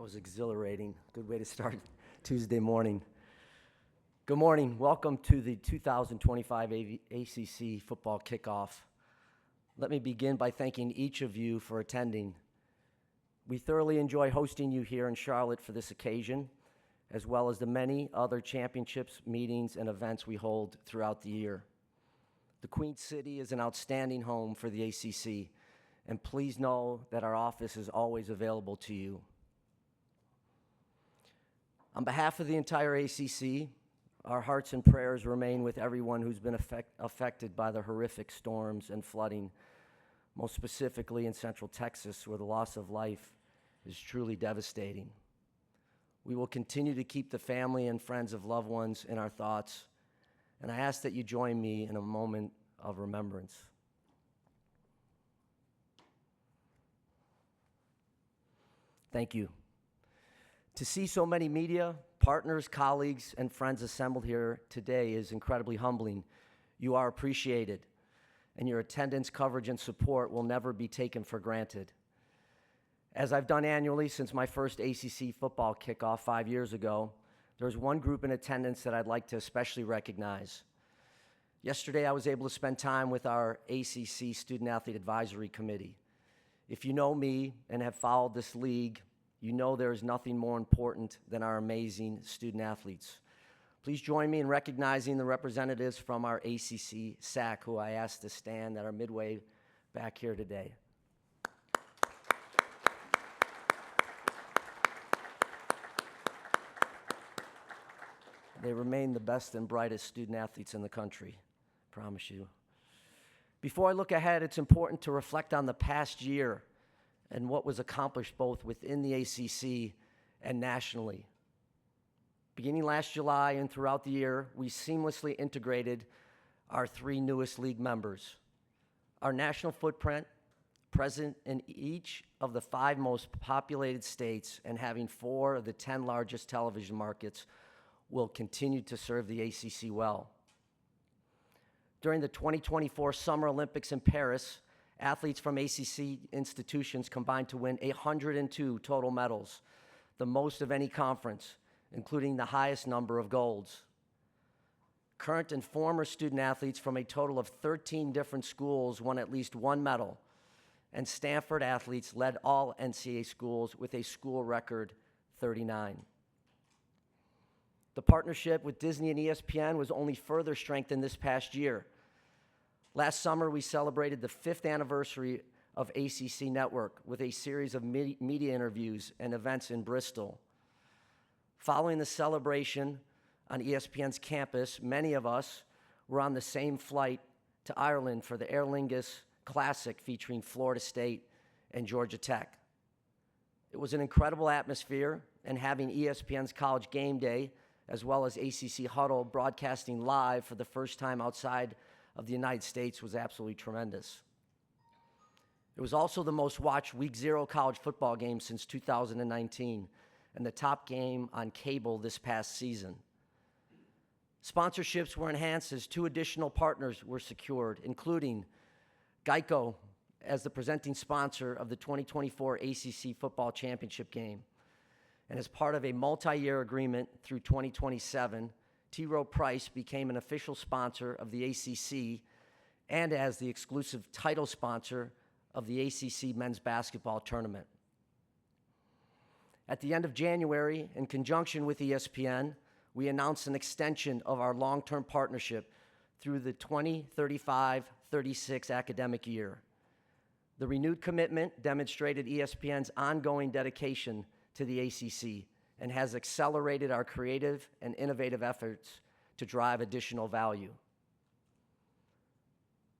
was exhilarating. Good way to start Tuesday morning. Good morning. Welcome to the 2025 ACC football kickoff. Let me begin by thanking each of you for attending. We thoroughly enjoy hosting you here in Charlotte for this occasion, as well as the many other championships, meetings, and events we hold throughout the year. The Queen City is an outstanding home for the ACC, and please know that our office is always available to you. On behalf of the entire ACC, our hearts and prayers remain with everyone who's been affected by the horrific storms and flooding, most specifically in Central Texas, where the loss of life is truly devastating. We will continue to keep the family and friends of loved ones in our thoughts, and I ask that you join me in a moment of remembrance. Thank you. To see so many media, partners, colleagues, and friends assembled here today is incredibly humbling. You are appreciated, and your attendance, coverage, and support will never be taken for granted. As I've done annually since my first ACC football kickoff 5 years ago, there's one group in attendance that I'd like to especially recognize. Yesterday, I was able to spend time with our ACC Student Athlete Advisory Committee. If you know me and have followed this league, you know there is nothing more important than our amazing student athletes. Please join me in recognizing the representatives from our ACC SAC, who I asked to stand that are midway back here today. They remain the best and brightest student athletes in the country, I promise you. Before I look ahead, it's important to reflect on the past year and what was accomplished both within the ACC and nationally. Beginning last July and throughout the year, we seamlessly integrated our 3 newest league members. Our national footprint, present in each of the 5 most populated states and having 4 of the 10 largest television markets, will continue to serve the ACC well. During the 2024 Summer Olympics in Paris, athletes from ACC institutions combined to win 102 total medals, the most of any conference, including the highest number of golds. Current and former student athletes from a total of 13 different schools won at least 1 medal, and Stanford athletes led all NCAA schools with a school record 39. The partnership with Disney and ESPN was only further strengthened this past year. Last summer, we celebrated the 5th anniversary of ACC Network with a series of media interviews and events in Bristol. Following the celebration on ESPN's campus, many of us were on the same flight to Ireland for the Aer Lingus Classic featuring Florida State and Georgia Tech. It was an incredible atmosphere, and having ESPN's College Game Day as well as ACC Huddle broadcasting live for the first time outside of the United States was absolutely tremendous. It was also the most watched Week 0 college football game since 2019 and the top game on cable this past season. Sponsorships were enhanced as 2 additional partners were secured, including Geico as the presenting sponsor of the 2024 ACC Football Championship game. And as part of a multi-year agreement through 2027, T. Rowe Price became an official sponsor of the ACC and as the exclusive title sponsor of the ACC men's basketball tournament. At the end of January, in conjunction with ESPN, we announced an extension of our long-term partnership through the 2035-36 academic year. The renewed commitment demonstrated ESPN's ongoing dedication to the ACC and has accelerated our creative and innovative efforts to drive additional value.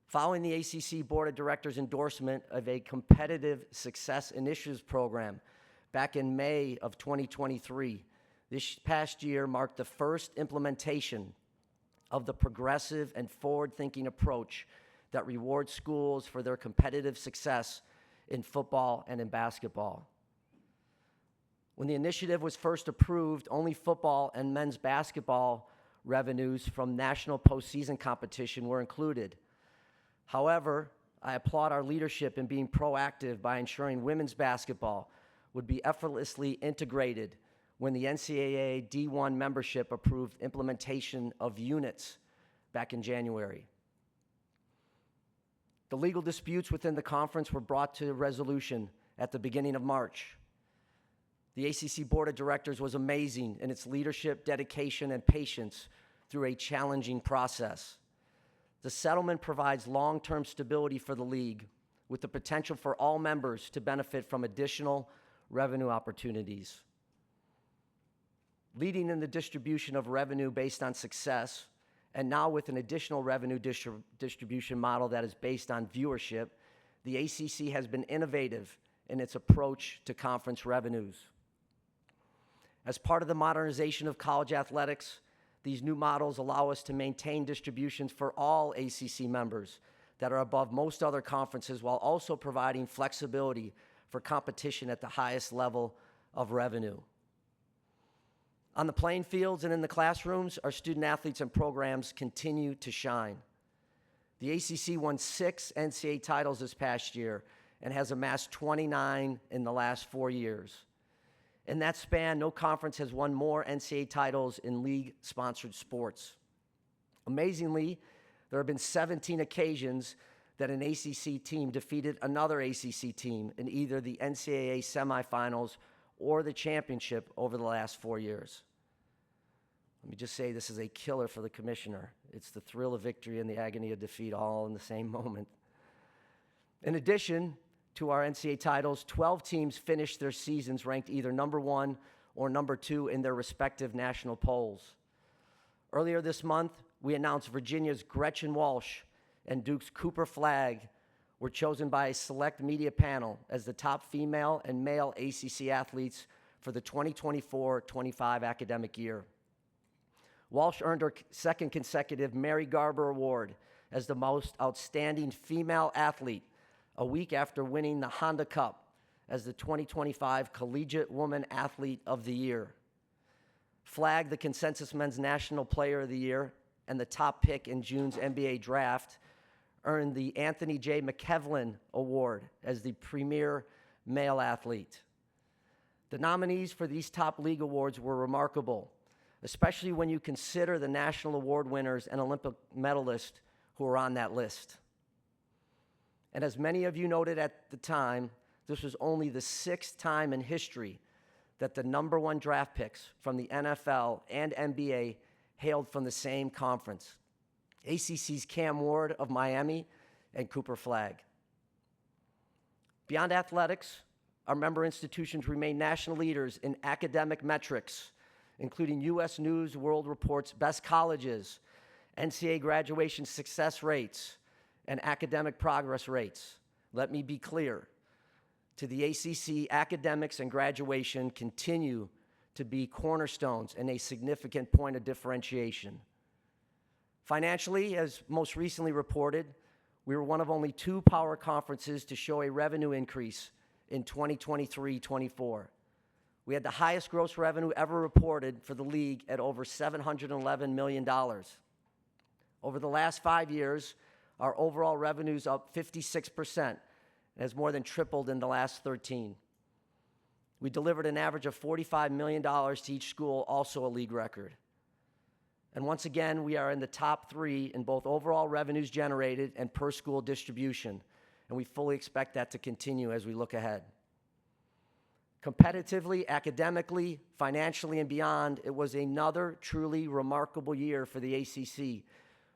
Following the ACC Board of Directors' endorsement of a Competitive Success Initiatives program back in May of 2023, this past year marked the first implementation of the progressive and forward-thinking approach that rewards schools for their competitive success in football and in basketball. When the initiative was first approved, only football and men's basketball revenues from national postseason competition were included. However, I applaud our leadership in being proactive by ensuring women's basketball would be effortlessly integrated when the NCAA D1 membership approved implementation of units back in January. The legal disputes within the conference were brought to resolution at the beginning of March. The ACC Board of Directors was amazing in its leadership, dedication, and patience through a challenging process. The settlement provides long-term stability for the league, with the potential for all members to benefit from additional revenue opportunities. Leading in the distribution of revenue based on success, and now with an additional revenue distribution model that is based on viewership, the ACC has been innovative in its approach to conference revenues. As part of the modernization of college athletics, these new models allow us to maintain distributions for all ACC members that are above most other conferences, while also providing flexibility for competition at the highest level of revenue. On the playing fields and in the classrooms, our student athletes and programs continue to shine. The ACC won 6 NCAA titles this past year and has amassed 29 in the last 4 years. In that span, no conference has won more NCAA titles in league-sponsored sports. Amazingly, there have been 17 occasions that an ACC team defeated another ACC team in either the NCAA semifinals or the championship over the last 4 years. Let me just say this is a killer for the commissioner. It's the thrill of victory and the agony of defeat all in the same moment. In addition to our NCAA titles, 12 teams finished their seasons ranked either number 1 or number 2 in their respective national polls. Earlier this month, we announced Virginia's Gretchen Walsh and Duke's Cooper Flagg were chosen by a select media panel as the top female and male ACC athletes for the 2024-25 academic year. Walsh earned her second consecutive Mary Garber Award as the most outstanding female athlete a week after winning the Honda Cup as the 2025 Collegiate Woman Athlete of the Year. Flagg, the consensus men's national player of the year and the top pick in June's NBA draft, earned the Anthony J. McKevlin Award as the premier male athlete. The nominees for these top league awards were remarkable, especially when you consider the national award winners and Olympic medalists who are on that list. And as many of you noted at the time, this was only the 6th time in history that the number 1 draft picks from the NFL and NBA hailed from the same conference: ACC's Cam Ward of Miami and Cooper Flagg. Beyond athletics, our member institutions remain national leaders in academic metrics, including U.S. News World Report's best colleges, NCAA graduation success rates, and academic progress rates. Let me be clear. To the ACC, academics and graduation continue to be cornerstones and a significant point of differentiation. Financially, as most recently reported, we were one of only 2 power conferences to show a revenue increase in 2023-24. We had the highest gross revenue ever reported for the league at over $711 million. Over the last 5 years, our overall revenue's up 56% and has more than tripled in the last 13. We delivered an average of $45 million to each school, also a league record. And once again, we are in the top 3 in both overall revenues generated and per school distribution, and we fully expect that to continue as we look ahead. Competitively, academically, financially, and beyond, it was another truly remarkable year for the ACC,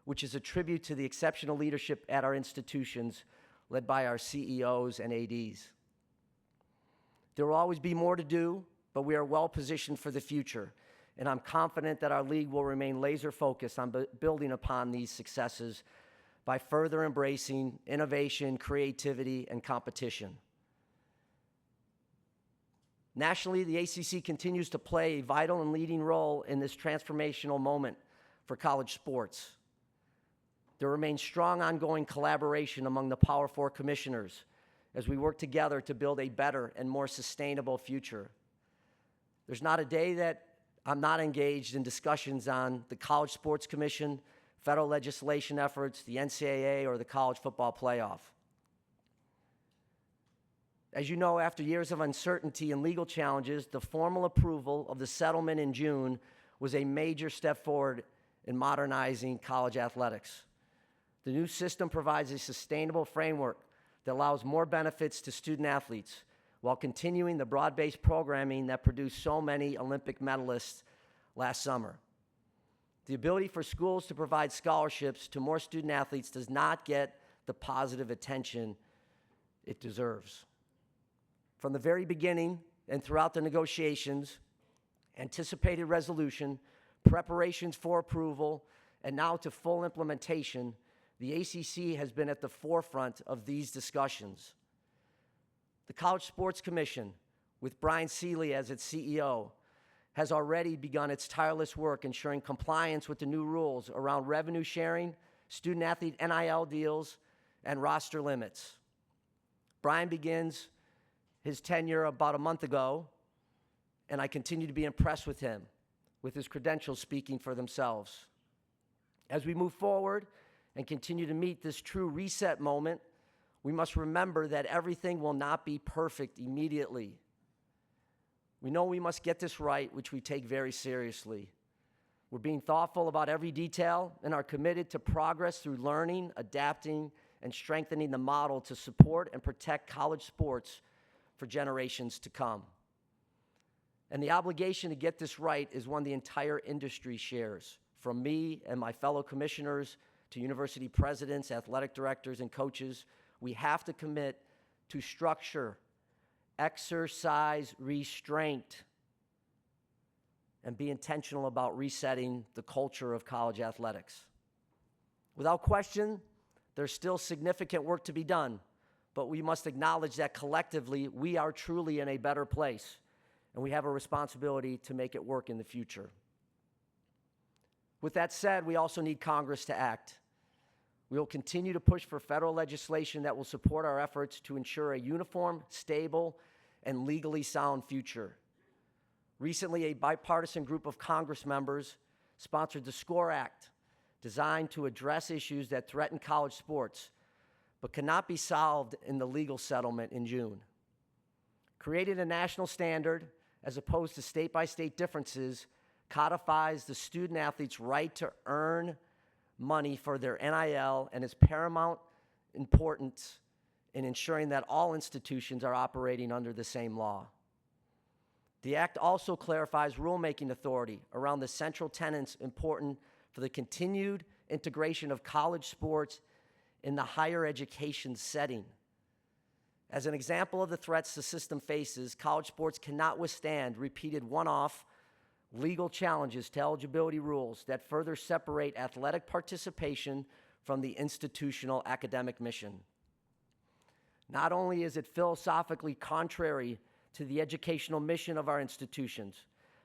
which is a tribute to the exceptional leadership at our institutions led by our CEOs and ADs. There will always be more to do, but we are well positioned for the future, and I'm confident that our league will remain laser focused on building upon these successes by further embracing innovation, creativity, and competition. Nationally, the ACC continues to play a vital and leading role in this transformational moment for college sports. There remains strong ongoing collaboration among the Power Four commissioners as we work together to build a better and more sustainable future. There's not a day that I'm not engaged in discussions on the College Sports Commission, federal legislation efforts, the NCAA, or the college football playoff. As you know, after years of uncertainty and legal challenges, the formal approval of the settlement in June was a major step forward in modernizing college athletics. The new system provides a sustainable framework that allows more benefits to student athletes while continuing the broad-based programming that produced so many Olympic medalists last summer. The ability for schools to provide scholarships to more student athletes does not get the positive attention it deserves. From the very beginning and throughout the negotiations, anticipated resolution, preparations for approval, and now to full implementation, the ACC has been at the forefront of these discussions. The College Sports Commission, with Brian Seeley as its CEO, has already begun its tireless work ensuring compliance with the new rules around revenue sharing, student-athlete NIL deals, and roster limits. Brian begins his tenure about a month ago, and I continue to be impressed with him, with his credentials speaking for themselves. As we move forward and continue to meet this true reset moment, we must remember that everything will not be perfect immediately. We know we must get this right, which we take very seriously. We're being thoughtful about every detail and are committed to progress through learning, adapting, and strengthening the model to support and protect college sports for generations to come. And the obligation to get this right is one the entire industry shares, from me and my fellow commissioners to university presidents, athletic directors, and coaches. We have to commit to structure, exercise restraint, and be intentional about resetting the culture of college athletics. Without question, there's still significant work to be done, but we must acknowledge that collectively we are truly in a better place, and we have a responsibility to make it work in the future. With that said, we also need Congress to act. We will continue to push for federal legislation that will support our efforts to ensure a uniform, stable, and legally sound future. Recently, a bipartisan group of Congress members sponsored the SCORE Act, designed to address issues that threaten college sports, but cannot be solved in the legal settlement in June. Creating a national standard, as opposed to state-by-state differences, codifies the student-athlete's right to earn money for their NIL and is paramount importance in ensuring that all institutions are operating under the same law. The Act also clarifies rulemaking authority around the central tenets important for the continued integration of college sports in the higher education setting. As an example of the threats the system faces, college sports cannot withstand repeated one-off legal challenges to eligibility rules that further separate athletic participation from the institutional academic mission. Not only is it philosophically contrary to the educational mission of our institutions,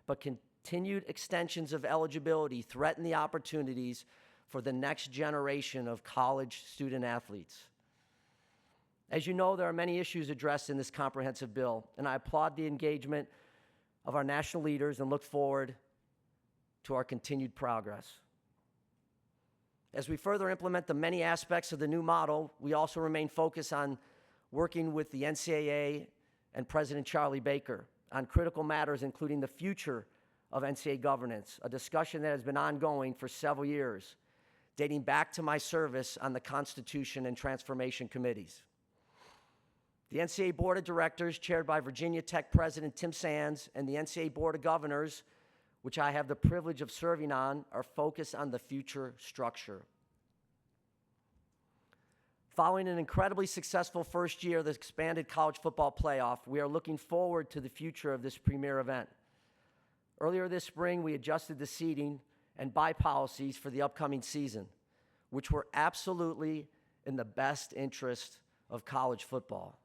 but continued extensions of eligibility threaten the opportunities for the next generation of college student athletes. As you know, there are many issues addressed in this comprehensive bill, and I applaud the engagement of our national leaders and look forward to our continued progress. As we further implement the many aspects of the new model, we also remain focused on working with the NCAA and President Charlie Baker on critical matters, including the future of NCAA governance, a discussion that has been ongoing for several years, dating back to my service on the Constitution and Transformation Committees. The NCAA Board of Directors, chaired by Virginia Tech President Tim Sands, and the NCAA Board of Governors, which I have the privilege of serving on, are focused on the future structure. Following an incredibly successful first year of the expanded college football playoff, we are looking forward to the future of this premier event. Earlier this spring, we adjusted the seating and bye policies for the upcoming season, which were absolutely in the best interest of college football.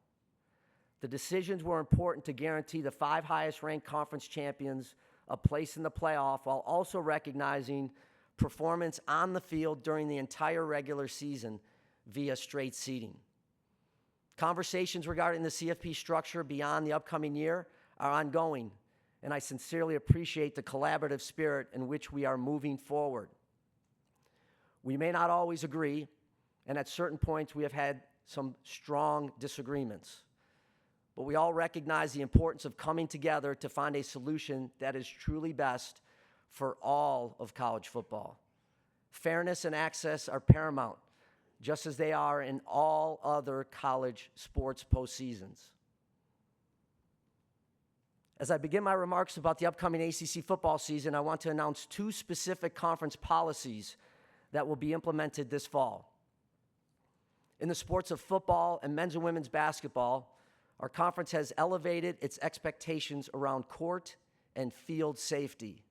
The decisions were important to guarantee the 5 highest-ranked conference champions a place in the playoff while also recognizing performance on the field during the entire regular season via straight seeding. Conversations regarding the CFP structure beyond the upcoming year are ongoing, and I sincerely appreciate the collaborative spirit in which we are moving forward. We may not always agree, and at certain points we have had some strong disagreements. but we all recognize the importance of coming together to find a solution that is truly best for all of college football. Fairness and access are paramount, just as they are in all other college sports postseasons. As I begin my remarks about the upcoming ACC football season, I want to announce two specific conference policies that will be implemented this fall. In the sports of football and men's and women's basketball, our conference has elevated its expectations around court and field safety.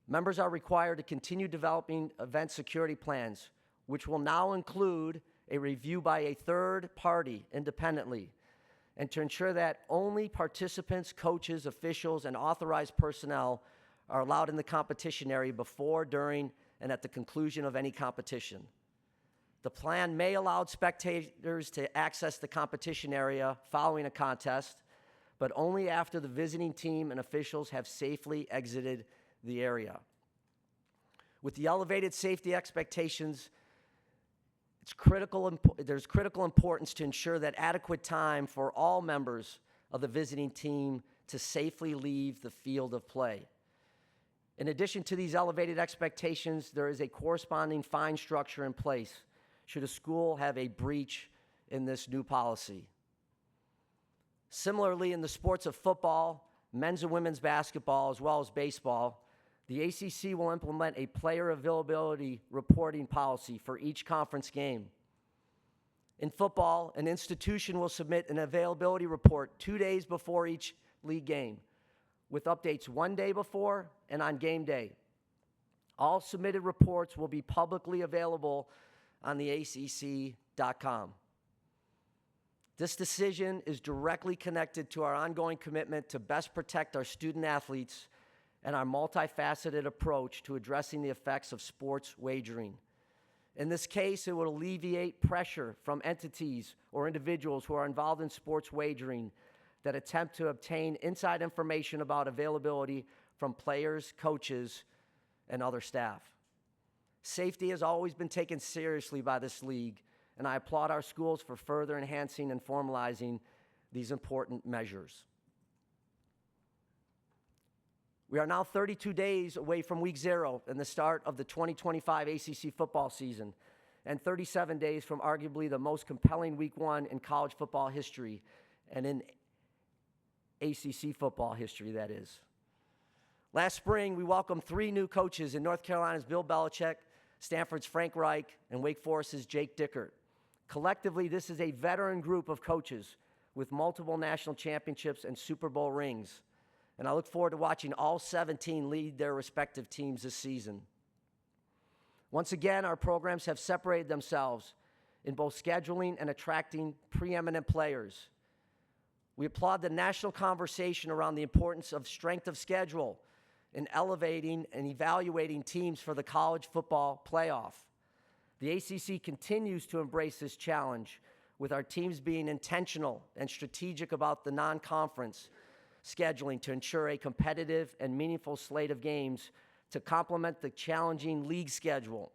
Members are required to continue developing event security plans, which will now include a review by a third party independently, and to ensure that only participants, coaches, officials, and authorized personnel are allowed in the competition area before, during, and at the conclusion of any competition. The plan may allow spectators to access the competition area following a contest, but only after the visiting team and officials have safely exited the area. With the elevated safety expectations, there's critical importance to ensure that adequate time for all members of the visiting team to safely leave the field of play. In addition to these elevated expectations, there is a corresponding fine structure in place should a school have a breach in this new policy. Similarly, in the sports of football, men's and women's basketball, as well as baseball, the ACC will implement a player availability reporting policy for each conference game. In football, an institution will submit an availability report 2 days before each league game, with updates 1 day before and on game day. All submitted reports will be publicly available on the ACC.com. This decision is directly connected to our ongoing commitment to best protect our student athletes and our multifaceted approach to addressing the effects of sports wagering. In this case, it will alleviate pressure from entities or individuals who are involved in sports wagering that attempt to obtain inside information about availability from players, coaches, and other staff. Safety has always been taken seriously by this league, and I applaud our schools for further enhancing and formalizing these important measures. We are now 32 days away from week 0 and the start of the 2025 ACC football season, and 37 days from arguably the most compelling week 1 in college football history, and in ACC football history, that is. Last spring, we welcomed 3 new coaches in North Carolina's Bill Belichick, Stanford's Frank Reich, and Wake Forest's Jake Dickert. Collectively, this is a veteran group of coaches with multiple national championships and Super Bowl rings, and I look forward to watching all 17 lead their respective teams this season. Once again, our programs have separated themselves in both scheduling and attracting preeminent players. We applaud the national conversation around the importance of strength of schedule in elevating and evaluating teams for the college football playoff. The ACC continues to embrace this challenge, with our teams being intentional and strategic about the non-conference scheduling to ensure a competitive and meaningful slate of games to complement the challenging league schedule.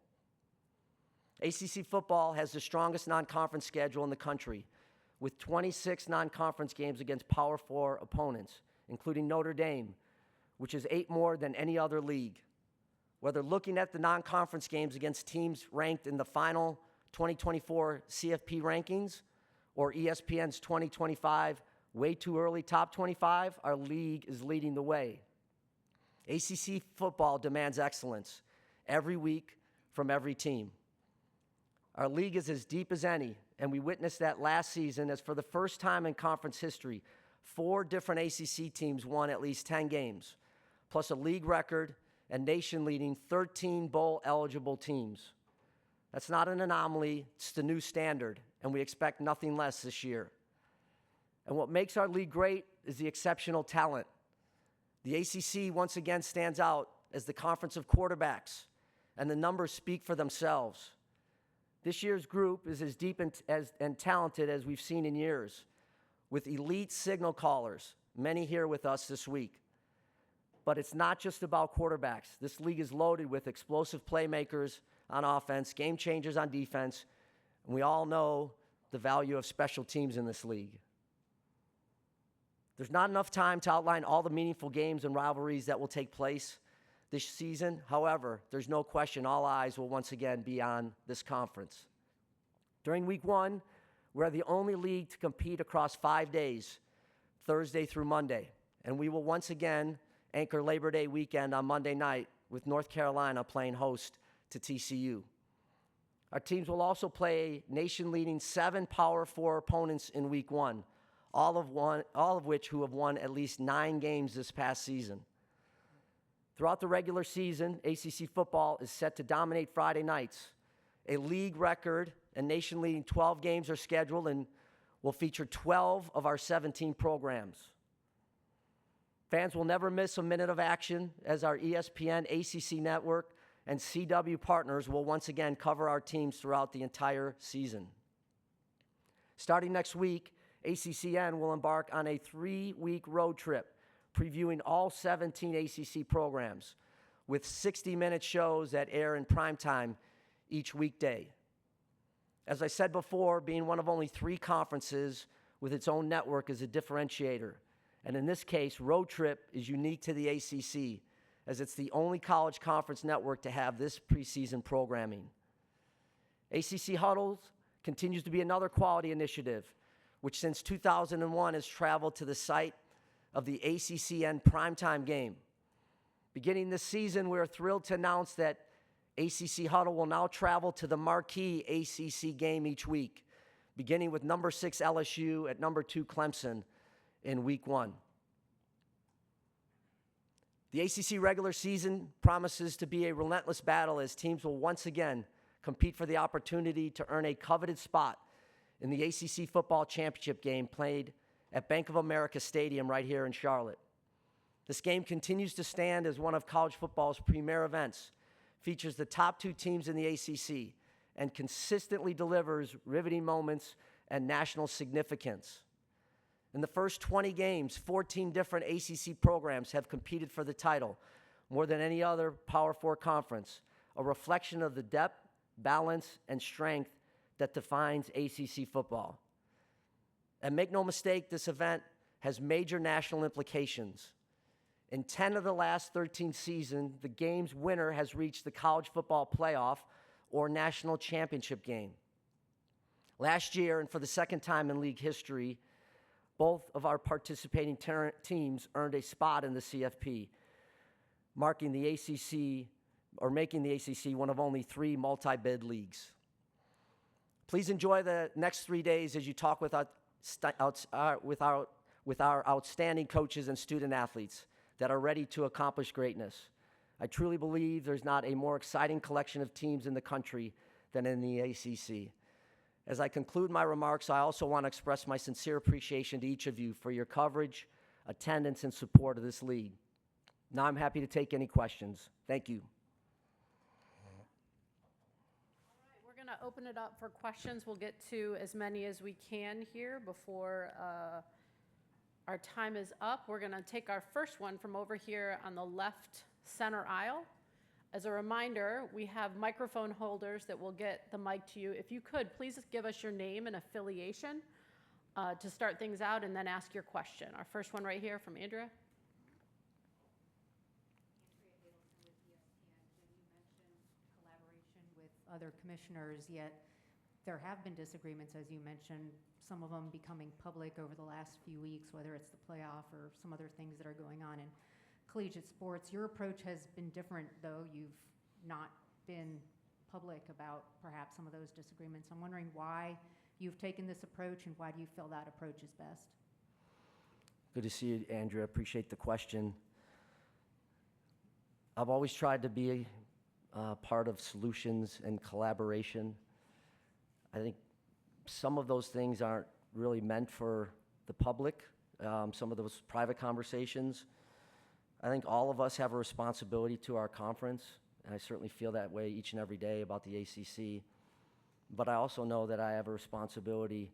ACC football has the strongest non-conference schedule in the country, with 26 non-conference games against Power 4 opponents, including Notre Dame, which is 8 more than any other league. Whether looking at the non-conference games against teams ranked in the final 2024 CFP rankings or ESPN's 2025 way too early top 25, our league is leading the way. ACC football demands excellence every week from every team. Our league is as deep as any, and we witnessed that last season as for the first time in conference history, 4 different ACC teams won at least 10 games, plus a league record and nation-leading 13 bowl-eligible teams. That's not an anomaly, it's the new standard, and we expect nothing less this year. And what makes our league great is the exceptional talent. The ACC once again stands out as the conference of quarterbacks, and the numbers speak for themselves. This year's group is as deep and talented as we've seen in years, with elite signal callers, many here with us this week. But it's not just about quarterbacks. This league is loaded with explosive playmakers on offense, game changers on defense, and we all know the value of special teams in this league. There's not enough time to outline all the meaningful games and rivalries that will take place this season. However, there's no question all eyes will once again be on this conference. During week one, we're the only league to compete across 5 days, Thursday through Monday, and we will once again anchor Labor Day weekend on Monday night with North Carolina playing host to TCU. Our teams will also play nation-leading 7 Power 4 opponents in week one, all of which who have won at least 9 games this past season. Throughout the regular season, ACC football is set to dominate Friday nights. A league record and nation-leading 12 games are scheduled and will feature 12 of our 17 programs. Fans will never miss a minute of action as our ESPN, ACC network, and CW partners will once again cover our teams throughout the entire season. Starting next week, ACCN will embark on a 3-week road trip previewing all 17 ACC programs with 60-minute shows that air in primetime each weekday. As I said before, being one of only 3 conferences with its own network is a differentiator. And in this case, Road Trip is unique to the ACC, as it's the only college conference network to have this preseason programming. ACC Huddles continues to be another quality initiative, which since 2001 has traveled to the site of the ACCN primetime game. Beginning this season, we're thrilled to announce that ACC Huddle will now travel to the marquee ACC game each week, beginning with number 6 LSU at number 2 Clemson in week 1. The ACC regular season promises to be a relentless battle as teams will once again compete for the opportunity to earn a coveted spot in the ACC football championship game played at Bank of America Stadium right here in Charlotte. This game continues to stand as one of college football's premier events, features the top 2 teams in the ACC, and consistently delivers riveting moments and national significance. In the first 20 games, 14 different ACC programs have competed for the title, more than any other Power 4 conference, a reflection of the depth, balance, and strength that defines ACC football. And make no mistake, this event has major national implications. In 10 of the last 13 seasons, the game's winner has reached the college football playoff or national championship game. Last year, and for the second time in league history, both of our participating teams earned a spot in the CFP, making the ACC one of only 3 multi-bid leagues. Please enjoy the next 3 days as you talk with our outstanding coaches and student athletes that are ready to accomplish greatness. I truly believe there's not a more exciting collection of teams in the country than in the ACC. As I conclude my remarks, I also want to express my sincere appreciation to each of you for your coverage, attendance, and support of this league. Now I'm happy to take any questions. Thank you. We're going to open it up for questions. We'll get to as many as we can here before our time is up. We're going to take our first one from over here on the left center aisle. As a reminder, we have microphone holders that will get the mic to you. If you could, please give us your name and affiliation to start things out, and then ask your question. Our first one right here from Andrea. Collaboration with other commissioners, yet there have been disagreements, as you mentioned, some of them becoming public over the last few weeks, whether it's the playoff or some other things that are going on in collegiate sports. Your approach has been different, though. You've not been public about perhaps some of those disagreements. I'm wondering why you've taken this approach and why do you feel that approach is best? Good to see you, Andrea. Appreciate the question. I've always tried to be part of solutions and collaboration. I think some of those things aren't really meant for the public, some of those private conversations. I think all of us have a responsibility to our conference, and I certainly feel that way each and every day about the ACC. But I also know that I have a responsibility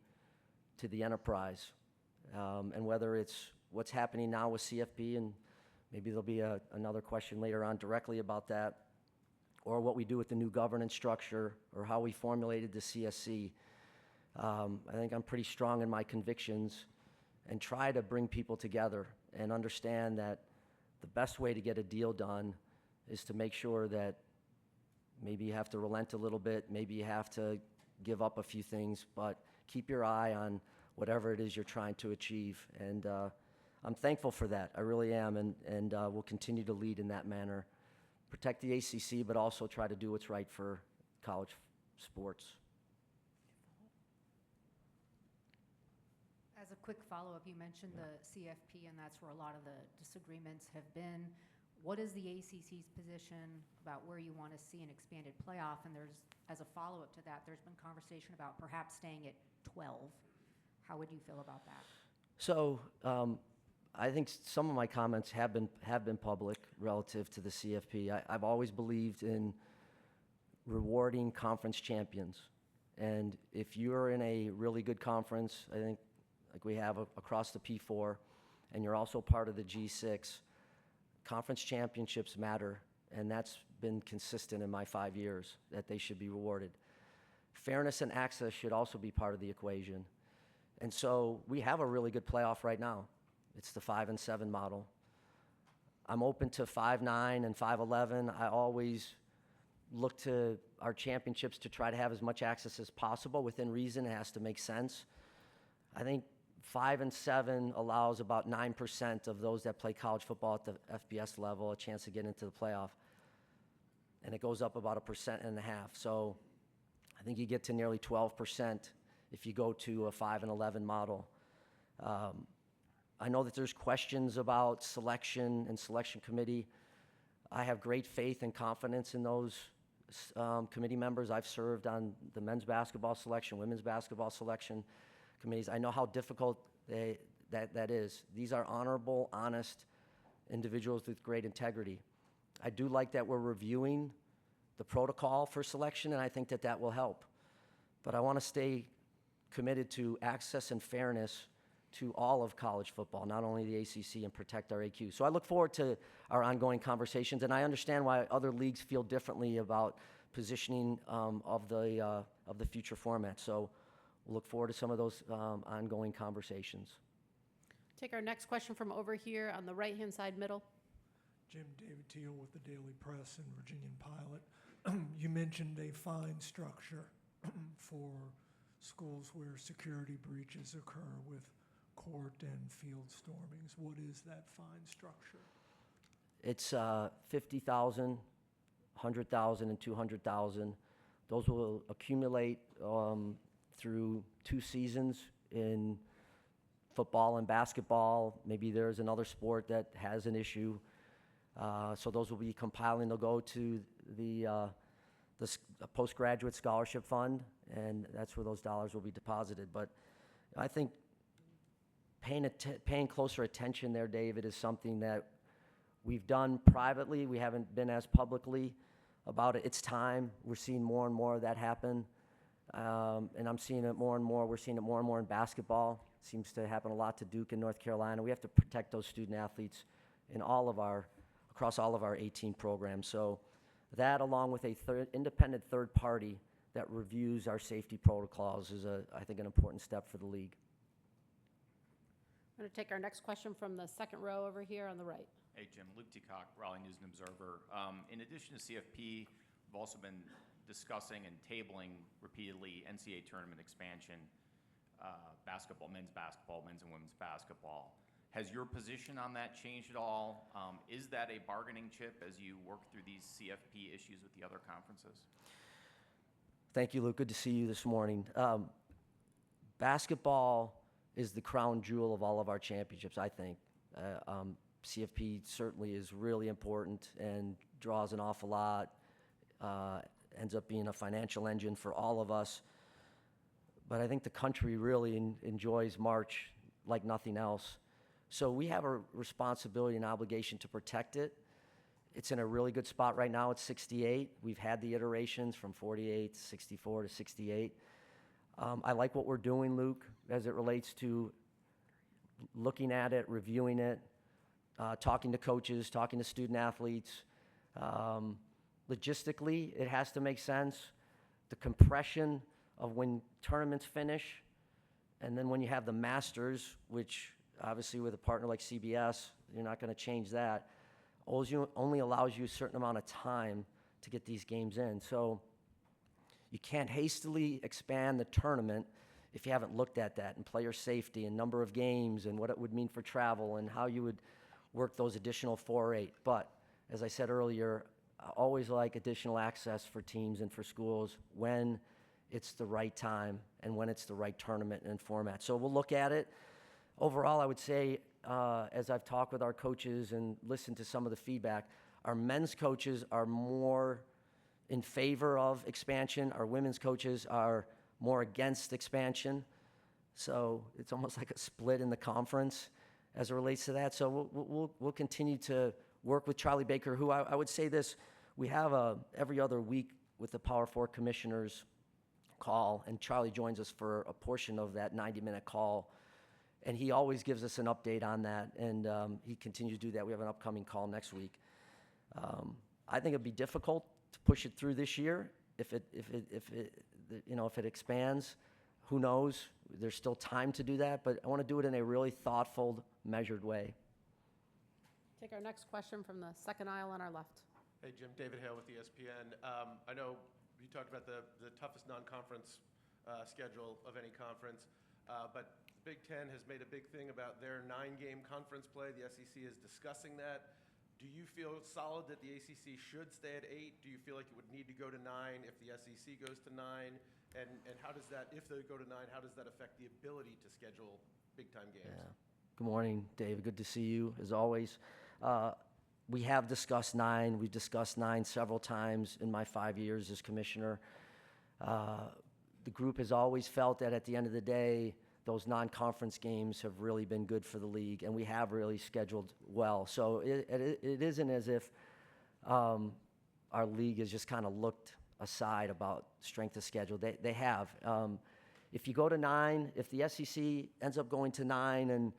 to the enterprise, and whether it's what's happening now with CFP, and maybe there'll be another question later on directly about that, or what we do with the new governance structure, or how we formulated the CSC. I think I'm pretty strong in my convictions, and try to bring people together and understand that the best way to get a deal done is to make sure that maybe you have to relent a little bit, maybe you have to give up a few things, but keep your eye on whatever it is you're trying to achieve. And I'm thankful for that. I really am, and we'll continue to lead in that manner. Protect the ACC, but also try to do what's right for college sports. As a quick follow-up, you mentioned the CFP, and that's where a lot of the disagreements have been. What is the ACC's position about where you want to see an expanded playoff? And there's, as a follow-up to that, there's been conversation about perhaps staying at 12. How would you feel about that? So I think some of my comments have been public relative to the CFP. I've always believed in rewarding conference champions. And if you're in a really good conference, I think like we have across the P4, and you're also part of the G6, conference championships matter, and that's been consistent in my 5 years, that they should be rewarded. Fairness and access should also be part of the equation. And so we have a really good playoff right now. It's the 5-7 model. I'm open to 5-9 and 5-11. I always look to our championships to try to have as much access as possible. Within reason, it has to make sense. I think 5-7 allows about 9% of those that play college football at the FBS level a chance to get into the playoff. And it goes up about 1.5%. So I think you get to nearly 12% if you go to a 5-11 model. I know that there's questions about selection and selection committee. I have great faith and confidence in those committee members. I've served on the men's basketball selection, women's basketball selection committees. I know how difficult that is. These are honorable, honest individuals with great integrity. I do like that we're reviewing the protocol for selection, and I think that will help. But I want to stay committed to access and fairness to all of college football, not only the ACC, and protect our AQ. So I look forward to our ongoing conversations, and I understand why other leagues feel differently about positioning of the future format. So we'll look forward to some of those ongoing conversations. Take our next question from over here on the right-hand side middle. Jim David Teal with the Daily Press and Virginian Pilot. You mentioned a fine structure for schools where security breaches occur with court and field stormings. What is that fine structure? It's $50,000, $100,000, and $200,000. Those will accumulate through 2 seasons in football and basketball. Maybe there's another sport that has an issue. So those will be compiling. They'll go to the postgraduate scholarship fund, and that's where those dollars will be deposited. But I think paying closer attention there, David, is something that we've done privately. We haven't been as publicly about it. It's time. We're seeing more and more of that happen. And I'm seeing it more and more. We're seeing it more and more in basketball. It seems to happen a lot to Duke and North Carolina. We have to protect those student athletes in across all of our 18 programs. So that, along with a independent third party that reviews our safety protocols, is, I think, an important step for the league. I'm going to take our next question from the second row over here on the right. Hey, Jim. Luke Teacock, Raleigh News and Observer. In addition to CFP, we've also been discussing and tabling repeatedly NCAA tournament expansion, basketball, men's and women's basketball. Has your position on that changed at all? Is that a bargaining chip as you work through these CFP issues with the other conferences? Thank you, Luke. Good to see you this morning. Basketball is the crown jewel of all of our championships, I think. CFP certainly is really important and draws an awful lot, ends up being a financial engine for all of us. But I think the country really enjoys March like nothing else. So we have a responsibility and obligation to protect it. It's in a really good spot right now. It's 68. We've had the iterations from 48 to 64 to 68. I like what we're doing, Luke, as it relates to looking at it, reviewing it, talking to coaches, talking to student athletes. Logistically, it has to make sense. The compression of when tournaments finish And then when you have the Masters, which obviously with a partner like CBS, you're not going to change that, only allows you a certain amount of time to get these games in. So you can't hastily expand the tournament if you haven't looked at that and player safety and number of games and what it would mean for travel and how you would work those additional 4 or 8. But as I said earlier, I always like additional access for teams and for schools when it's the right time and when it's the right tournament and format. So we'll look at it. Overall, I would say, as I've talked with our coaches and listened to some of the feedback, our men's coaches are more in favor of expansion. Our women's coaches are more against expansion. So it's almost like a split in the conference as it relates to that. So we'll continue to work with Charlie Baker, who I would say this, we have every other week with the Power 4 commissioners call, and Charlie joins us for a portion of that 90-minute call. And he always gives us an update on that, and he continues to do that. We have an upcoming call next week. I think it'd be difficult to push it through this year if it expands. Who knows? There's still time to do that, but I want to do it in a really thoughtful, measured way. Take our next question from the second aisle on our left. Hey, Jim. David Hale with ESPN. I know you talked about the toughest non-conference schedule of any conference, but the Big Ten has made a big thing about their 9-game conference play. The SEC is discussing that. Do you feel solid that the ACC should stay at 8? Do you feel like it would need to go to 9 if the SEC goes to 9? And how does that, if they go to 9, how does that affect the ability to schedule big-time games? Yeah. Good morning, David. Good to see you, as always. We have discussed 9. We've discussed 9 several times in my 5 years as commissioner. The group has always felt that at the end of the day, those non-conference games have really been good for the league, and we have really scheduled well. So it isn't as if our league has just kind of looked aside about strength of schedule. They have. If you go to 9, if the SEC ends up going to 9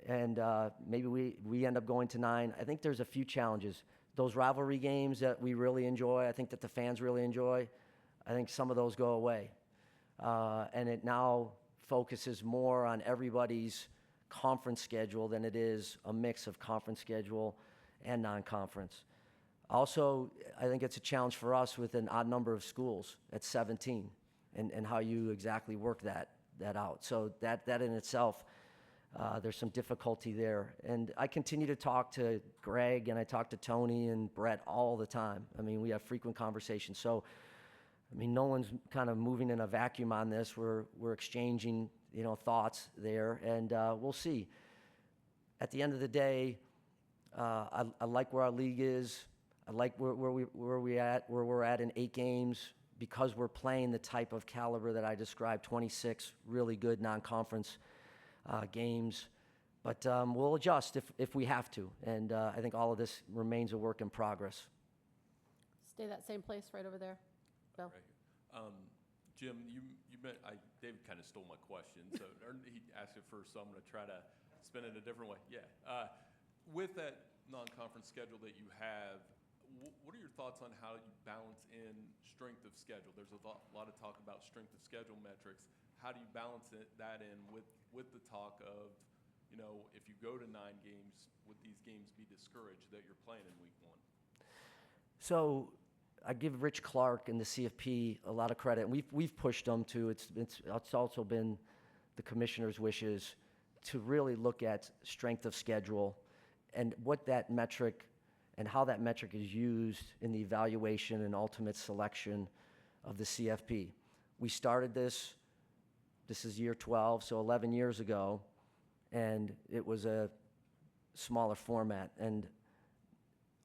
and maybe we end up going to 9, I think there's a few challenges. Those rivalry games that we really enjoy, I think that the fans really enjoy, I think some of those go away. And it now focuses more on everybody's conference schedule than it is a mix of conference schedule and non-conference. Also, I think it's a challenge for us with an odd number of schools at 17 and how you exactly work that out. So that in itself, there's some difficulty there. And I continue to talk to Greg and I talk to Tony and Brett all the time. I mean, we have frequent conversations. So, I mean, no one's kind of moving in a vacuum on this. We're exchanging, thoughts there, and we'll see. At the end of the day, I like where our league is. I like where we're at in 8 games because we're playing the type of caliber that I described, 26 really good non-conference games. But we'll adjust if we have to, and I think all of this remains a work in progress. Stay that same place right over there. Bill? Right here. Jim, David kind of stole my question, so he asked it first, so I'm going to try to spin it a different way. Yeah. With that non-conference schedule that you have, what are your thoughts on how you balance in strength of schedule? There's a lot of talk about strength of schedule metrics. How do you balance that in with the talk of, if you go to 9 games, would these games be discouraged that you're playing in week 1? So I give Rich Clark and the CFP a lot of credit. We've pushed them to. It's also been the commissioner's wishes to really look at strength of schedule and what that metric and how that metric is used in the evaluation and ultimate selection of the CFP. We started this is year 12, so 11 years ago, and it was a smaller format. And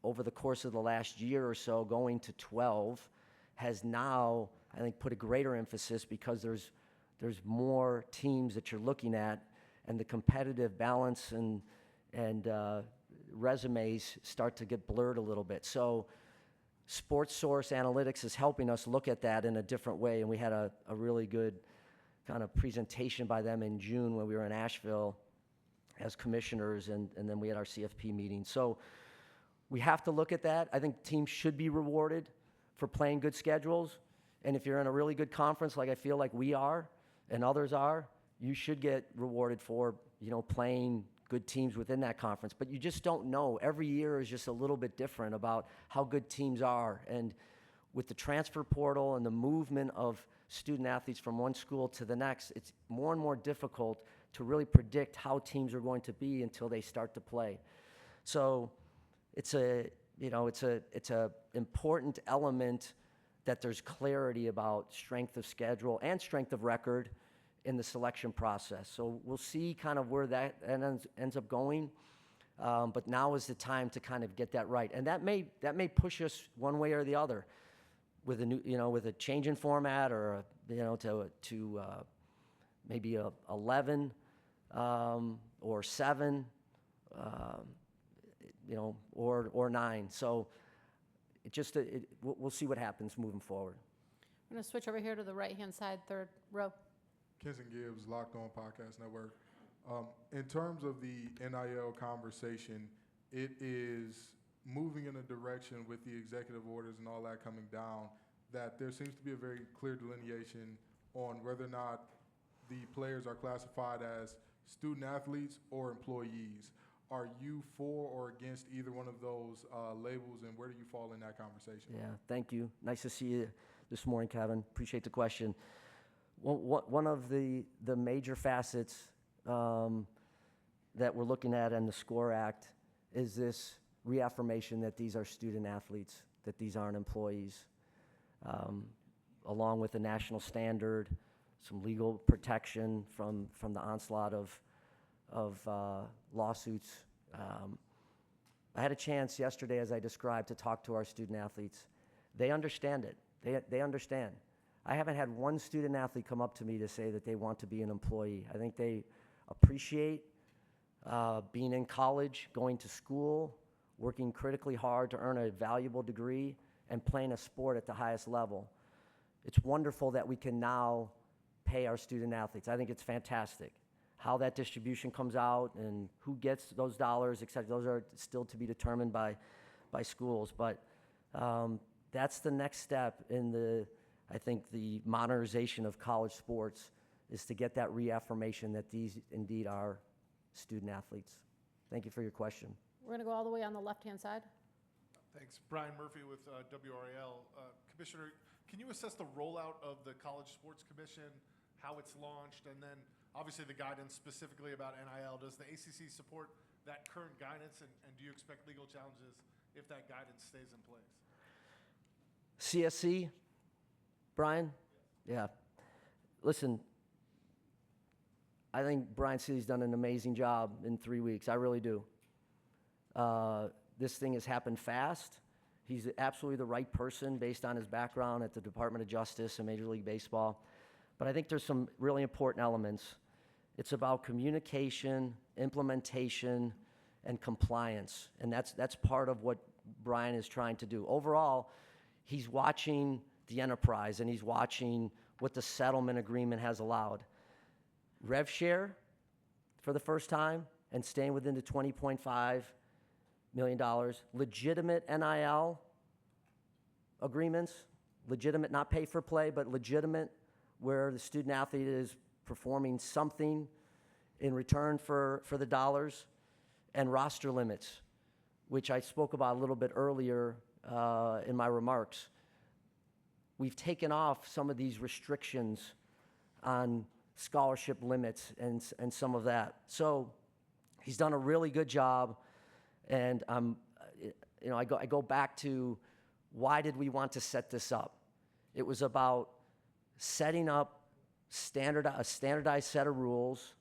over the course of the last year or so, going to 12 has now, I think, put a greater emphasis because there's more teams that you're looking at, and the competitive balance and resumes start to get blurred a little bit. So Sports Source Analytics is helping us look at that in a different way, and we had a really good kind of presentation by them in June when we were in Asheville as commissioners, and then we had our CFP meeting. So we have to look at that. I think teams should be rewarded for playing good schedules. And if you're in a really good conference, like I feel like we are and others are, you should get rewarded for, playing good teams within that conference. But you just don't know. Every year is just a little bit different about how good teams are. And with the transfer portal and the movement of student athletes from one school to the next, it's more and more difficult to really predict how teams are going to be until they start to play. So it's a important element that there's clarity about strength of schedule and strength of record in the selection process. So we'll see kind of where that ends up going. But now is the time to kind of get that right. And that may push us one way or the other with a new, with a change in format, or, to maybe 11 or 7, or 9. So we'll see what happens moving forward. I'm going to switch over here to the right-hand side, third row. Kenson Gibbs, Locked On Podcast Network. In terms of the NIL conversation, it is moving in a direction with the executive orders and all that coming down that there seems to be a very clear delineation on whether or not the players are classified as student athletes or employees. Are you for or against either one of those labels, and where do you fall in that conversation? Yeah, thank you. Nice to see you this morning, Kevin. Appreciate the question. One of the major facets that we're looking at in the SCORE Act is this reaffirmation that these are student athletes, that these aren't employees, along with a national standard, some legal protection from the onslaught of lawsuits. I had a chance yesterday, as I described, to talk to our student athletes. They understand it. They understand. I haven't had one student athlete come up to me to say that they want to be an employee. I think they appreciate being in college, going to school, working critically hard to earn a valuable degree, and playing a sport at the highest level. It's wonderful that we can now pay our student athletes. I think it's fantastic. How that distribution comes out and who gets those dollars, et cetera, those are still to be determined by schools. But that's the next step in I think the modernization of college sports, is to get that reaffirmation that these indeed are student athletes. Thank you for your question. We're going to go all the way on the left-hand side. Thanks. Brian Murphy with WRAL. Commissioner, can you assess the rollout of the College Sports Commission, how it's launched, and then obviously the guidance specifically about NIL? Does the ACC support that current guidance, and do you expect legal challenges if that guidance stays in place? CSC, Brian? Yeah. Listen, I think Brian City's done an amazing job in 3 weeks. I really do. This thing has happened fast. He's absolutely the right person based on his background at the Department of Justice and Major League Baseball. But I think there's some really important elements. It's about communication, implementation, and compliance. And that's part of what Brian is trying to do. Overall, he's watching the enterprise, and he's watching what the settlement agreement has allowed. Rev share for the first time and staying within the $20.5 million. Legitimate NIL agreements, legitimate, not pay for play, but legitimate, where the student athlete is performing something in return for the dollars, and roster limits, which I spoke about a little bit earlier in my remarks. We've taken off some of these restrictions on scholarship limits and some of that. So he's done a really good job, and I go back to, why did we want to set this up? It was about setting up a standardized set of rules.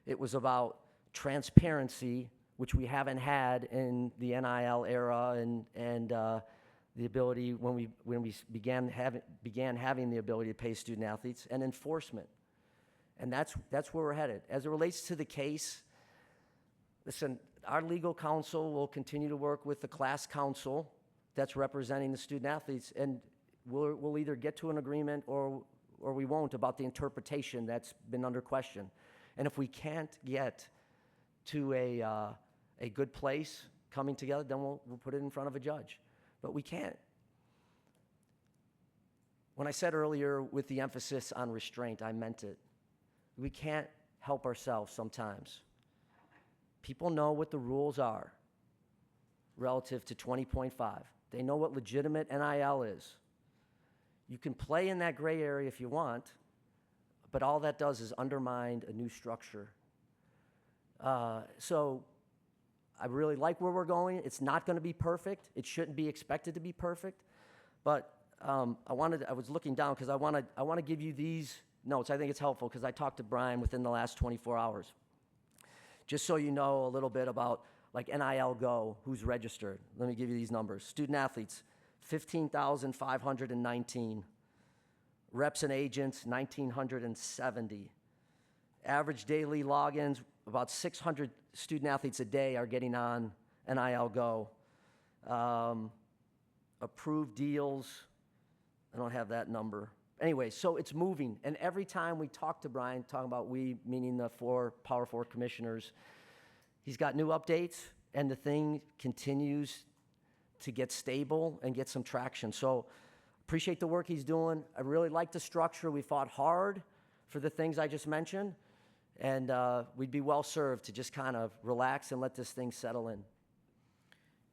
It was about transparency, which we haven't had in the NIL era, and the ability when we began having the ability to pay student athletes, and enforcement. And that's where we're headed. As it relates to the case, listen, our legal counsel will continue to work with the class counsel that's representing the student athletes, and we'll either get to an agreement or we won't about the interpretation that's been under question. And if we can't get to a good place coming together, then we'll put it in front of a judge. But we can't. When I said earlier with the emphasis on restraint, I meant it. we can't help ourselves sometimes. People know what the rules are relative to 20.5. They know what legitimate NIL is. You can play in that gray area if you want, but all that does is undermine a new structure. So I really like where we're going. It's not going to be perfect. It shouldn't be expected to be perfect. But I was looking down because I want to give you these notes. I think it's helpful because I talked to Brian within the last 24 hours. Just so you know a little bit about like NIL Go, who's registered. Let me give you these numbers. Student athletes, 15,519. Reps and agents, 1,970. Average daily logins, about 600 student athletes a day are getting on NIL Go. Approved deals, I don't have that number. Anyway, so it's moving. And every time we talk to Brian, talking about we, meaning the Power 4 commissioners, he's got new updates, and the thing continues to get stable and get some traction. So appreciate the work he's doing. I really like the structure. We fought hard for the things I just mentioned, and we'd be well served to just kind of relax and let this thing settle in.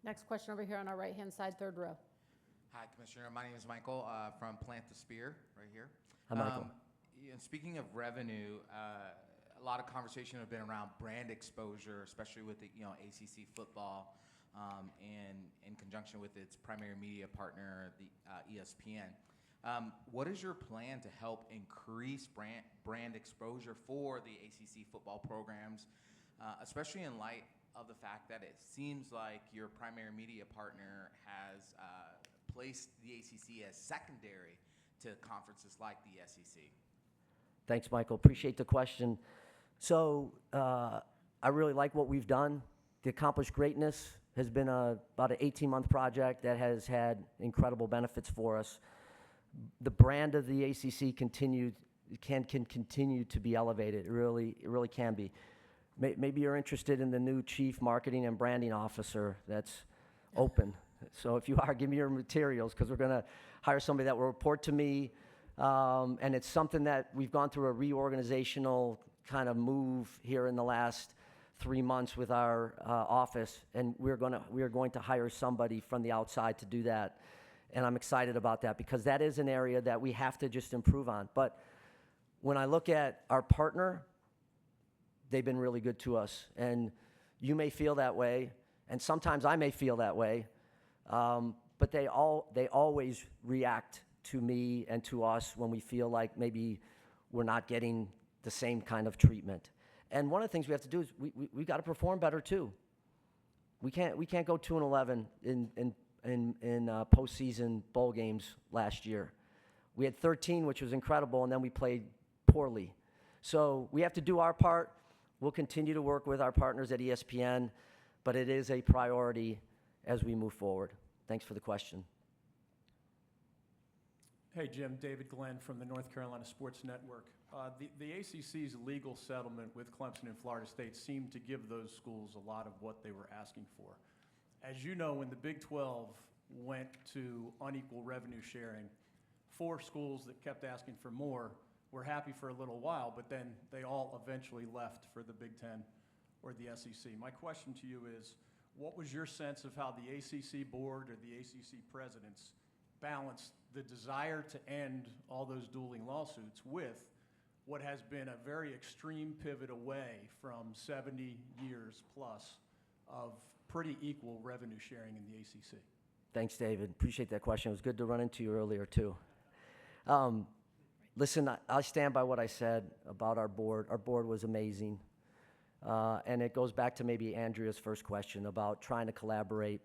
Next question over here on our right-hand side, third row. Hi, Commissioner. My name is Michael from Plant the Spear, right here. Hi, Michael. And speaking of revenue, a lot of conversation have been around brand exposure, especially with the ACC football, and in conjunction with its primary media partner, the ESPN. What is your plan to help increase brand exposure for the ACC football programs, especially in light of the fact that it seems like your primary media partner has placed the ACC as secondary to conferences like the SEC? Thanks, Michael. Appreciate the question. So I really like what we've done. The Accomplished Greatness has been about an 18-month project that has had incredible benefits for us. The brand of the ACC can continue to be elevated. It really can be. Maybe you're interested in the new Chief Marketing and Branding Officer that's open. So if you are, give me your materials because we're going to hire somebody that will report to me. And it's something that we've gone through a reorganizational kind of move here in the last 3 months with our office, and we are going to hire somebody from the outside to do that. And I'm excited about that because that is an area that we have to just improve on. But when I look at our partner, they've been really good to us. And you may feel that way, and sometimes I may feel that way, but they always react to me and to us when we feel like maybe we're not getting the same kind of treatment. And one of the things we have to do is we got to perform better too. We can't go 2-11 in postseason bowl games last year. We had 13, which was incredible, and then we played poorly. So we have to do our part. We'll continue to work with our partners at ESPN, but it is a priority as we move forward. Thanks for the question. Hey, Jim. David Glenn from the North Carolina Sports Network. The ACC's legal settlement with Clemson and Florida State seemed to give those schools a lot of what they were asking for. As you know, when the Big 12 went to unequal revenue sharing, 4 schools that kept asking for more were happy for a little while, but then they all eventually left for the Big 10 or the SEC. My question to you is, what was your sense of how the ACC board or the ACC presidents balanced the desire to end all those dueling lawsuits with what has been a very extreme pivot away from 70 years plus of pretty equal revenue sharing in the ACC? Thanks, David. Appreciate that question. It was good to run into you earlier, too. Listen, I stand by what I said about our board. Our board was amazing. And it goes back to maybe Andrea's first question about trying to collaborate.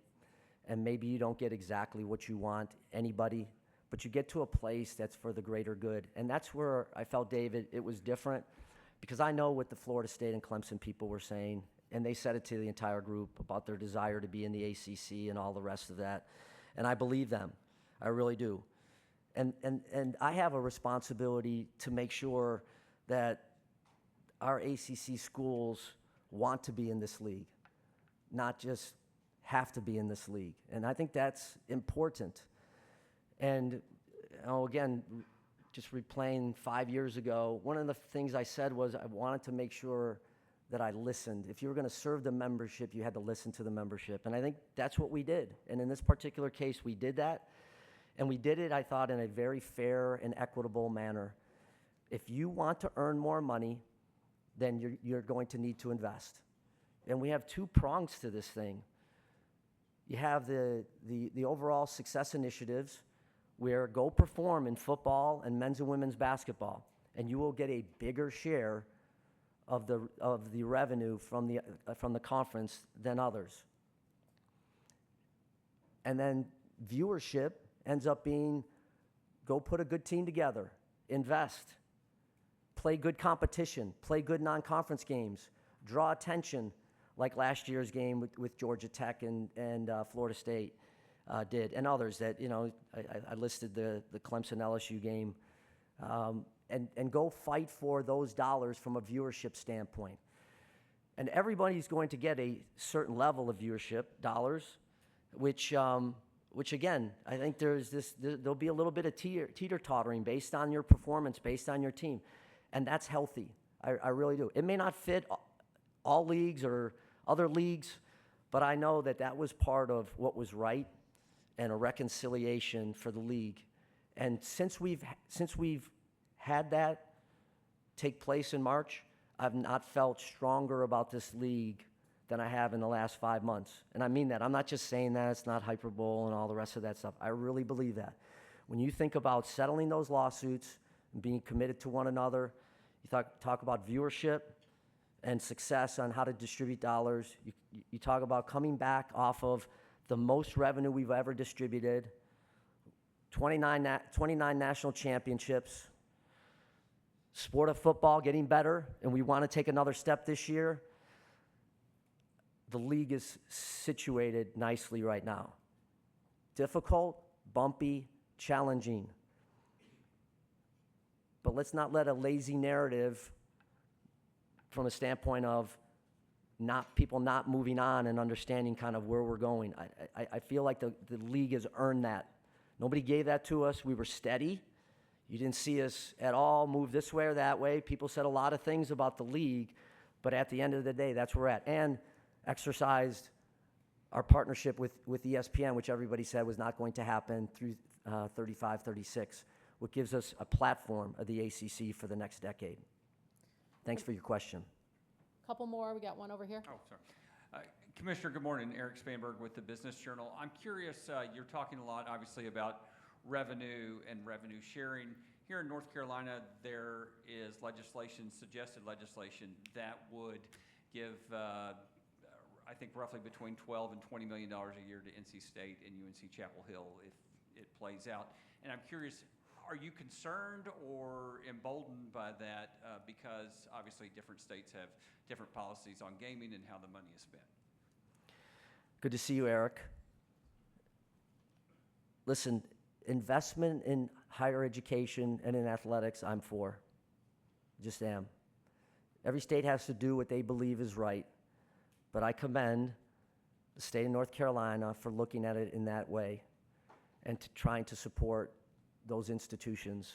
And maybe you don't get exactly what you want, anybody, but you get to a place that's for the greater good. And that's where I felt, David, it was different because I know what the Florida State and Clemson people were saying, and they said it to the entire group about their desire to be in the ACC and all the rest of that. And I believe them. I really do. And I have a responsibility to make sure that our ACC schools want to be in this league, not just have to be in this league. And I think that's important. And again, just replaying 5 years ago, one of the things I said was I wanted to make sure that I listened. If you were going to serve the membership, you had to listen to the membership. And I think that's what we did. And in this particular case, we did that. And we did it, I thought, in a very fair and equitable manner. If you want to earn more money, then you're going to need to invest. And we have two prongs to this thing. You have the overall success initiatives, where go perform in football and men's and women's basketball, and you will get a bigger share of the revenue from the conference than others. And then viewership ends up being, go put a good team together, invest, play good competition, play good non-conference games, draw attention, like last year's game with Georgia Tech and Florida State did, and others that, I listed the Clemson LSU game, and go fight for those dollars from a viewership standpoint. And everybody's going to get a certain level of viewership dollars, which again, I think there'll be a little bit of teeter-tottering based on your performance, based on your team, and that's healthy. I really do. It may not fit all leagues or other leagues, but I know that was part of what was right and a reconciliation for the league. And since we've had that take place in March, I've not felt stronger about this league than I have in the last 5 months. And I mean that. I'm not just saying that. It's not hyperbole and all the rest of that stuff. I really believe that. When you think about settling those lawsuits and being committed to one another, you talk about viewership and success on how to distribute dollars. You talk about coming back off of the most revenue we've ever distributed, 29 national championships, sport of football getting better, and we want to take another step this year. The league is situated nicely right now. Difficult, bumpy, challenging. But let's not let a lazy narrative from a standpoint of people not moving on and understanding kind of where we're going. I feel like the league has earned that. Nobody gave that to us. We were steady. You didn't see us at all move this way or that way. People said a lot of things about the league, but at the end of the day, that's where we're at. And exercised our partnership with ESPN, which everybody said was not going to happen through 35-36, what gives us a platform of the ACC for the next decade. Thanks for your question. Couple more. We got one over here. Oh, sorry. Commissioner, good morning. Eric Spanberg with the Business Journal. I'm curious, you're talking a lot, obviously, about revenue and revenue sharing. Here in North Carolina, there is suggested legislation, that would give, I think, roughly between $12 and $20 million a year to NC State and UNC Chapel Hill if it plays out. And I'm curious, are you concerned or emboldened by that because obviously different states have different policies on gaming and how the money is spent? Good to see you, Eric. Listen, investment in higher education and in athletics, I'm for. Just am. Every state has to do what they believe is right, but I commend the state of North Carolina for looking at it in that way and trying to support those institutions.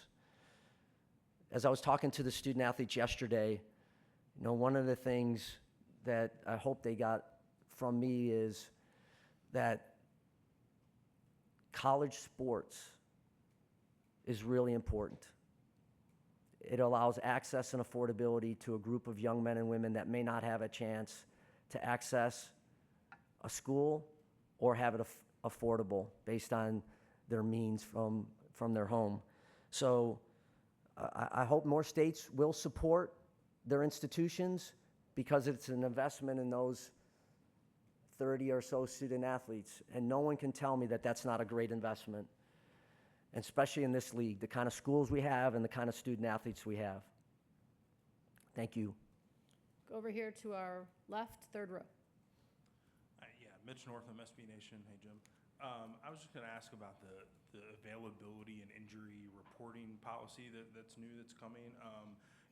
As I was talking to the student athletes yesterday, one of the things that I hope they got from me is that college sports is really important. It allows access and affordability to a group of young men and women that may not have a chance to access a school or have it affordable based on their means from their home. So I hope more states will support their institutions because it's an investment in those 30 or so student athletes. And no one can tell me that that's not a great investment, and especially in this league, the kind of schools we have and the kind of student athletes we have. Thank you. Go over here to our left, third row. Yeah, Mitch Northam, SB Nation. Hey, Jim. I was just going to ask about the availability and injury reporting policy that's new, that's coming.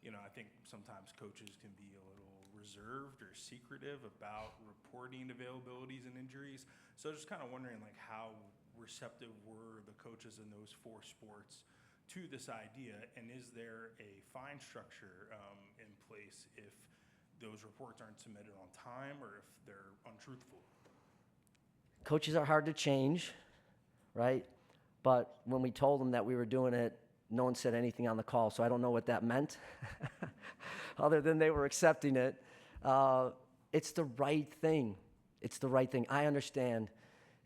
I think sometimes coaches can be a little reserved or secretive about reporting availabilities and injuries. So just kind of wondering, how receptive were the coaches in those 4 sports to this idea? And is there a fine structure in place if those reports aren't submitted on time or if they're untruthful? Coaches are hard to change, right? But when we told them that we were doing it, no one said anything on the call, so I don't know what that meant, other than they were accepting it. It's the right thing. It's the right thing. I understand.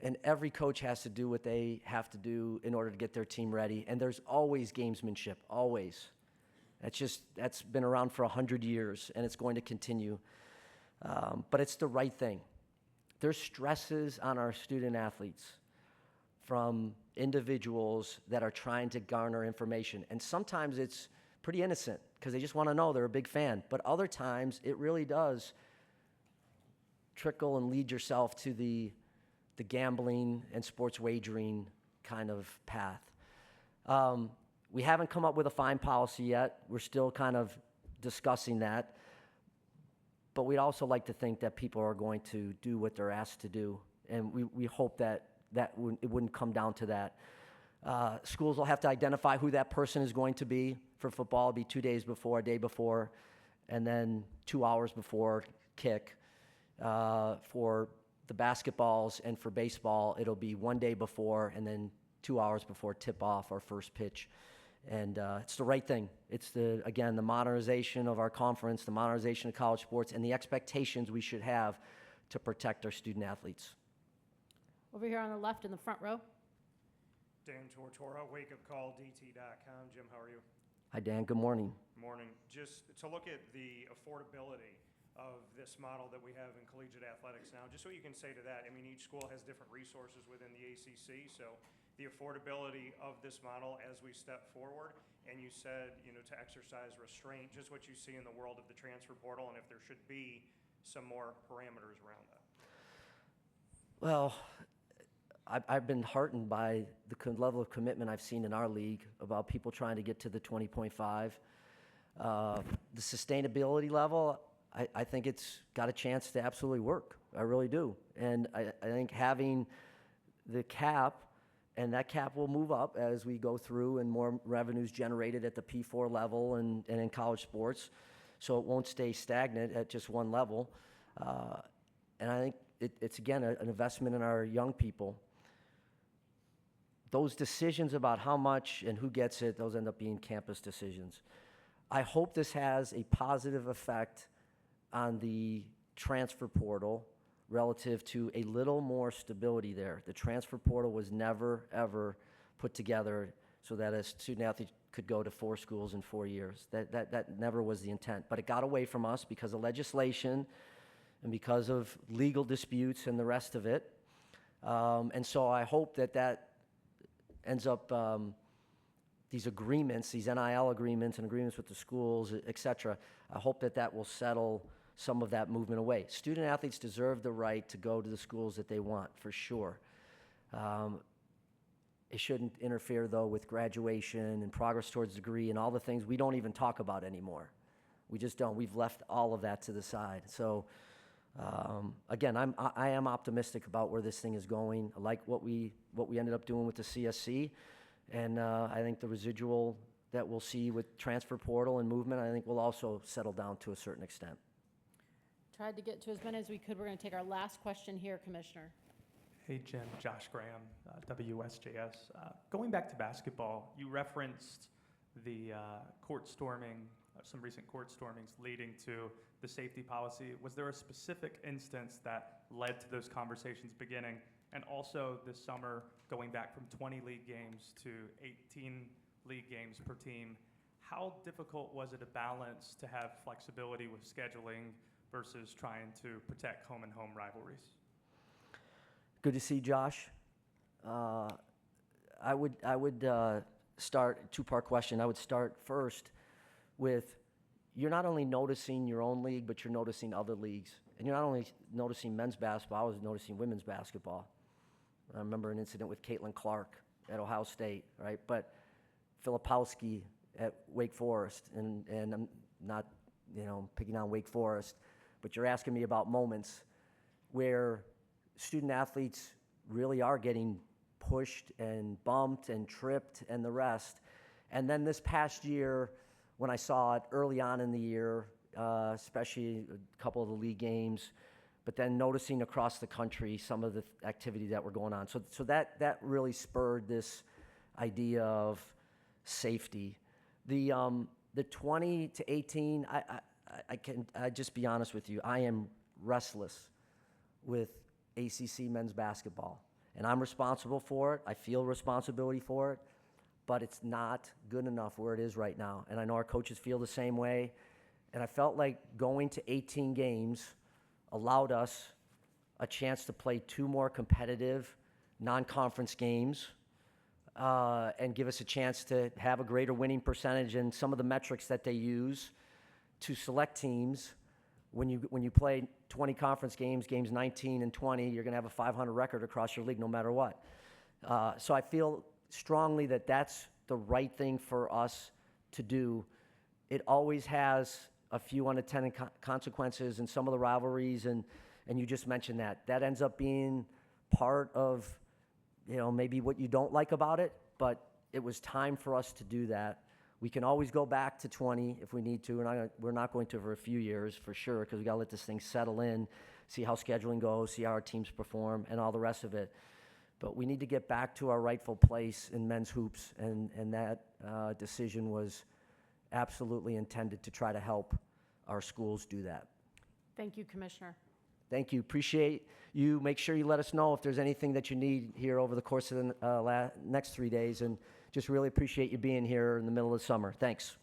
And every coach has to do what they have to do in order to get their team ready. And there's always gamesmanship, always. That's been around for 100 years, and it's going to continue. But it's the right thing. There's stresses on our student athletes from individuals that are trying to garner information. And sometimes it's pretty innocent because they just want to know, they're a big fan. But other times it really does trickle and lead yourself to the gambling and sports wagering kind of path. We haven't come up with a fine policy yet. We're still kind of discussing that. But we'd also like to think that people are going to do what they're asked to do. And we hope that it wouldn't come down to that. Schools will have to identify who that person is going to be. For football, it'll be 2 days before, a day before, and then 2 hours before kick. For the basketballs and for baseball, it'll be 1 day before and then 2 hours before tip-off or first pitch. And it's the right thing. It's, the modernization of our conference, the modernization of college sports, and the expectations we should have to protect our student athletes. Over here on the left in the front row. Dan Tortora, wakeupcalldt.com. Jim, how are you? Hi, Dan. Good morning. Morning. Just to look at the affordability of this model that we have in collegiate athletics now, just what you can say to that. I mean, each school has different resources within the ACC, so the affordability of this model as we step forward, and you said, to exercise restraint, just what you see in the world of the transfer portal, and if there should be some more parameters around that. Well, I've been heartened by the level of commitment I've seen in our league about people trying to get to the 20.5. The sustainability level, I think it's got a chance to absolutely work. I really do. And I think having the cap, and that cap will move up as we go through and more revenues generated at the P4 level and in college sports, so it won't stay stagnant at just one level. And I think it's again, an investment in our young people. Those decisions about how much and who gets it, those end up being campus decisions. I hope this has a positive effect on the transfer portal relative to a little more stability there. The transfer portal was never, ever put together so that a student athlete could go to 4 schools in 4 years. That never was the intent. But it got away from us because of legislation and because of legal disputes and the rest of it. And so I hope that ends up, these agreements, these NIL agreements and agreements with the schools, et cetera, I hope that will settle some of that movement away. Student athletes deserve the right to go to the schools that they want, for sure. It shouldn't interfere, though, with graduation and progress towards degree and all the things we don't even talk about anymore. We just don't. We've left all of that to the side. So, again, I am optimistic about where this thing is going. I like what we ended up doing with the CSC, and I think the residual that we'll see with transfer portal and movement, I think will also settle down to a certain extent. Tried to get to as many as we could. We're going to take our last question here, Commissioner. Hey, Jim. Josh Graham, WSJS. Going back to basketball, you referenced the court storming, some recent court stormings leading to the safety policy. Was there a specific instance that led to those conversations beginning? And also this summer, going back from 20 league games to 18 league games per team, how difficult was it to balance to have flexibility with scheduling versus trying to protect home and home rivalries? Good to see Josh. I would start, two-part question. I would start first with, you're not only noticing your own league, but you're noticing other leagues. And you're not only noticing men's basketball, I was noticing women's basketball. I remember an incident with Caitlin Clark at Ohio State, right? But Filipowski at Wake Forest, and I'm not, picking on Wake Forest, but you're asking me about moments where student athletes really are getting pushed and bumped and tripped and the rest. And then this past year, when I saw it early on in the year, especially a couple of the league games, but then noticing across the country some of the activity that were going on. So that really spurred this idea of safety. The 20 to 18, I just be honest with you, I am restless with ACC men's basketball. And I'm responsible for it. I feel responsibility for it. But it's not good enough where it is right now. And I know our coaches feel the same way. And I felt like going to 18 games allowed us a chance to play 2 more competitive non-conference games and give us a chance to have a greater winning percentage. And some of the metrics that they use to select teams, when you play 20 conference games, games 19 and 20, you're going to have a 500 record across your league no matter what. So I feel strongly that that's the right thing for us to do. It always has a few unintended consequences in some of the rivalries, and you just mentioned that. That ends up being part of, maybe what you don't like about it, but it was time for us to do that. We can always go back to 20 if we need to, and we're not going to for a few years for sure, because we got to let this thing settle in, see how scheduling goes, see how our teams perform, and all the rest of it. But we need to get back to our rightful place in men's hoops, and that decision was absolutely intended to try to help our schools do that. Thank you, Commissioner. Thank you. Appreciate you. Make sure you let us know if there's anything that you need here over the course of the next 3 days, and just really appreciate you being here in the middle of the summer. Thanks.